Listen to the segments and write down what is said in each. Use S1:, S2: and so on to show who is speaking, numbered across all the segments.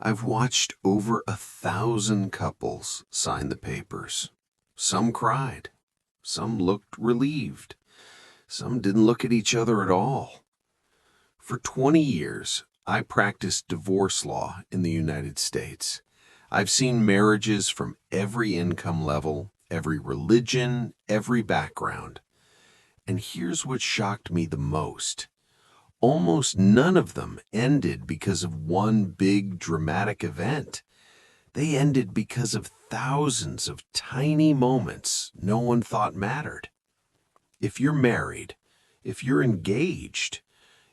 S1: I've watched over 1,000 couples sign the papers. Some cried, some looked relieved, some didn't look at each other at all. For 20 years, I practiced divorce law in the United States. I've seen marriages from every income level, every religion, every background. And here's what shocked me the most. Almost none of them ended because of one big dramatic event. They ended because of thousands of tiny moments no one thought mattered. If you're married, if you're engaged,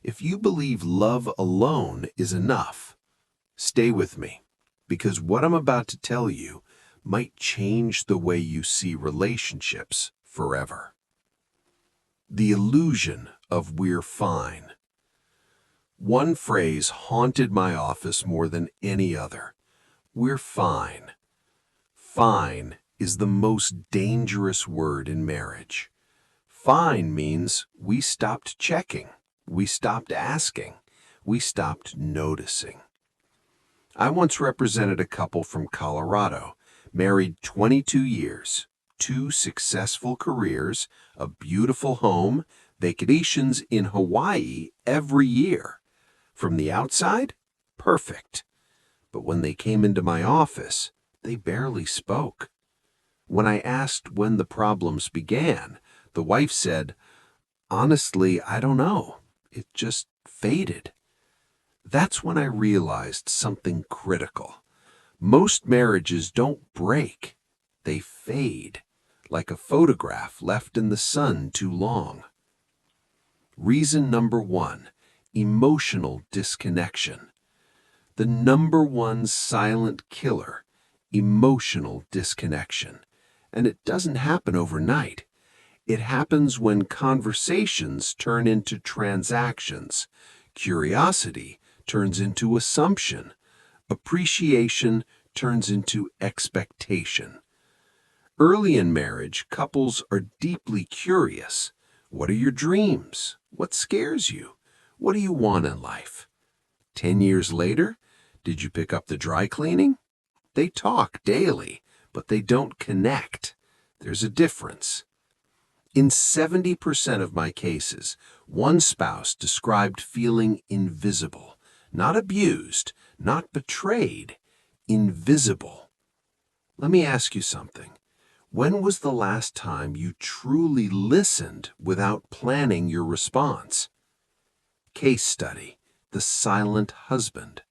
S1: if you believe love alone is enough, stay with me, because what I'm about to tell you might change the way you see relationships forever. The illusion of we're fine. One phrase haunted my office more than any other. We're fine. Fine is the most dangerous word in marriage. Fine means we stopped checking, we stopped asking, we stopped noticing. I once represented a couple from Colorado, married 22 years, 2 successful careers, a beautiful home, vacations in Hawaii every year. From the outside, perfect. But when they came into my office, they barely spoke. When I asked when the problems began, the wife said, "Honestly, I don't know. It just faded." That's when I realized something critical. Most marriages don't break. They fade, like a photograph left in the sun too long. Reason number 1. Emotional disconnection. The number one silent killer, emotional disconnection. And it doesn't happen overnight. It happens when conversations turn into transactions, curiosity turns into assumption, appreciation turns into expectation. Early in marriage, couples are deeply curious. What are your dreams? What scares you? What do you want in life? 10 years later, did you pick up the dry cleaning? They talk daily, but they don't connect. There's a difference. In 70% of my cases, one spouse described feeling invisible, not abused, not betrayed, invisible. Let me ask you something. When was the last time you truly listened without planning your response? Case study, the silent husband.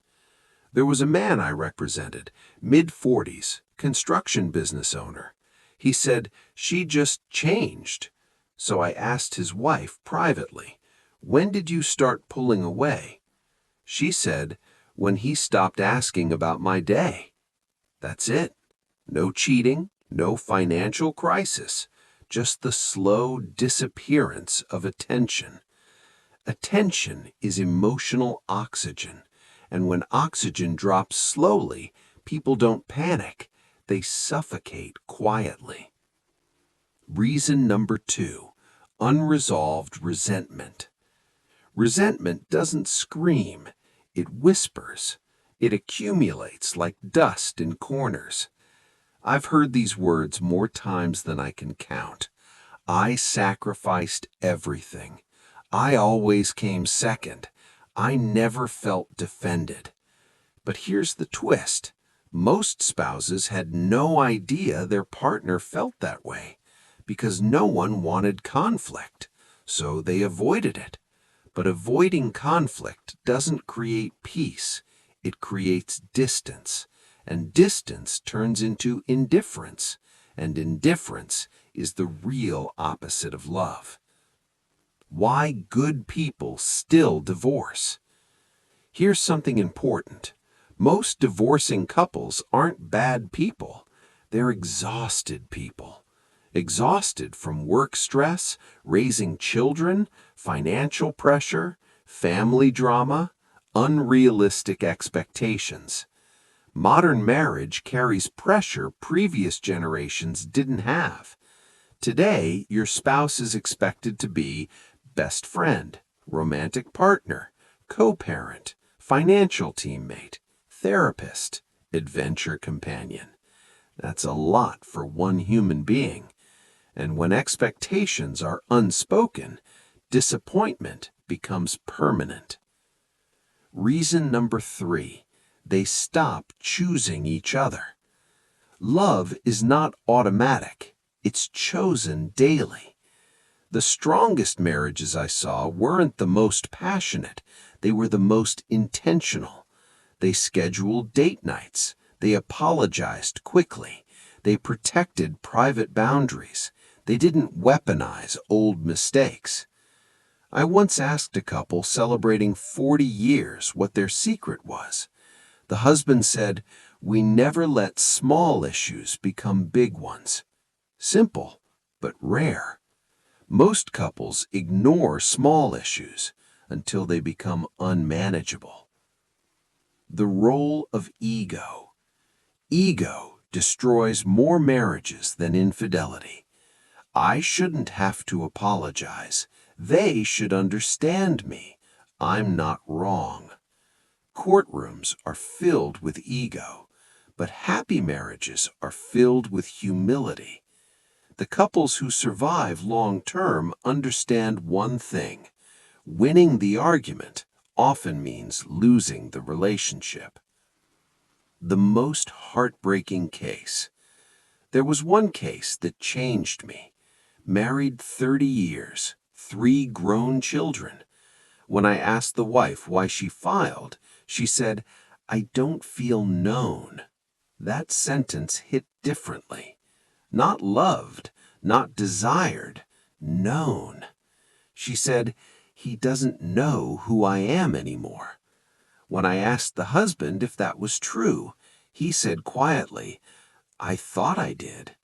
S1: There was a man I represented, mid-40s, construction business owner. He said she just changed. So I asked his wife privately, "When did you start pulling away?" She said, "When he stopped asking about my day." That's it. No cheating, no financial crisis, just the slow disappearance of attention. Attention is emotional oxygen, and when oxygen drops slowly, people don't panic, they suffocate quietly. Reason number 2, unresolved resentment. Resentment doesn't scream, it whispers. It accumulates like dust in corners. I've heard these words more times than I can count. I sacrificed everything. I always came second. I never felt defended. But here's the twist. Most spouses had no idea their partner felt that way because no one wanted conflict, so they avoided it. But avoiding conflict doesn't create peace. It creates distance, and distance turns into indifference, and indifference is the real opposite of love. Why good people still divorce. Here's something important. Most divorcing couples aren't bad people. They're exhausted people. Exhausted from work stress, raising children, financial pressure, family drama, unrealistic expectations. Modern marriage carries pressure previous generations didn't have. Today, your spouse is expected to be best friend, romantic partner, co-parent, financial teammate, therapist, adventure companion. That's a lot for one human being. And when expectations are unspoken, disappointment becomes permanent. Reason number 3, they stop choosing each other. Love is not automatic, it's chosen daily. The strongest marriages I saw weren't the most passionate, they were the most intentional. They scheduled date nights, they apologized quickly, they protected private boundaries, they didn't weaponize old mistakes. I once asked a couple celebrating 40 years what their secret was. The husband said, "We never let small issues become big ones." Simple, but rare. Most couples ignore small issues until they become unmanageable. The role of ego. Ego destroys more marriages than infidelity. I shouldn't have to apologize. They should understand me. I'm not wrong. Courtrooms are filled with ego, but happy marriages are filled with humility. The couples who survive long-term understand one thing. Winning the argument often means losing the relationship. The most heartbreaking case. There was one case that changed me. Married 30 years, 3 grown children. When I asked the wife why she filed, she said, "I don't feel known." That sentence hit differently. Not loved, not desired, known. She said, "He doesn't know who I am anymore." When I asked the husband if that was true, he said quietly, "I thought I did."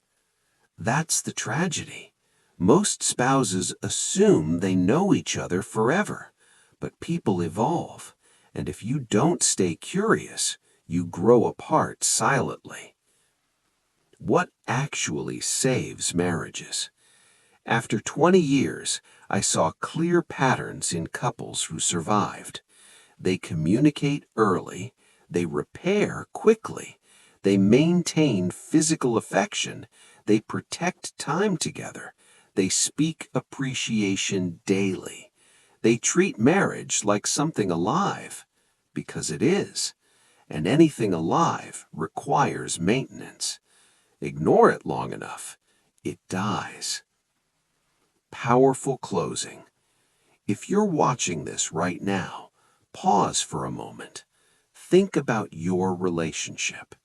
S1: That's the tragedy. Most spouses assume they know each other forever, but people evolve, and if you don't stay curious, you grow apart silently. What actually saves marriages? After 20 years, I saw clear patterns in couples who survived. They communicate early, they repair quickly, they maintain physical affection, they protect time together, they speak appreciation daily. They treat marriage like something alive, because it is, and anything alive requires maintenance. Ignore it long enough, it dies. Powerful closing. If you're watching this right now, pause for a moment. Think about your relationship.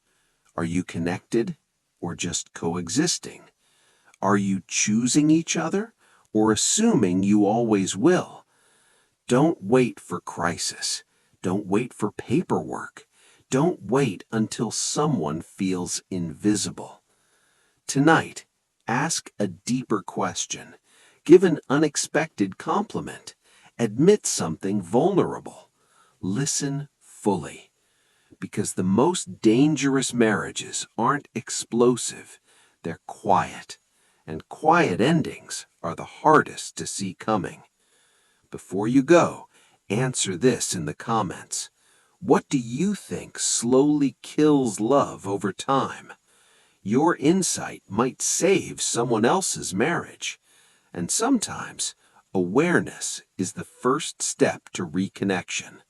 S1: Are you connected or just coexisting? Are you choosing each other or assuming you always will? Don't wait for crisis. Don't wait for paperwork. Don't wait until someone feels invisible. Tonight, ask a deeper question. Give an unexpected compliment. Admit something vulnerable. Listen fully. Because the most dangerous marriages aren't explosive, they're quiet. And quiet endings are the hardest to see coming. Before you go, answer this in the comments. What do you think slowly kills love over time? Your insight might save someone else's marriage. And sometimes, awareness is the first step to reconnection.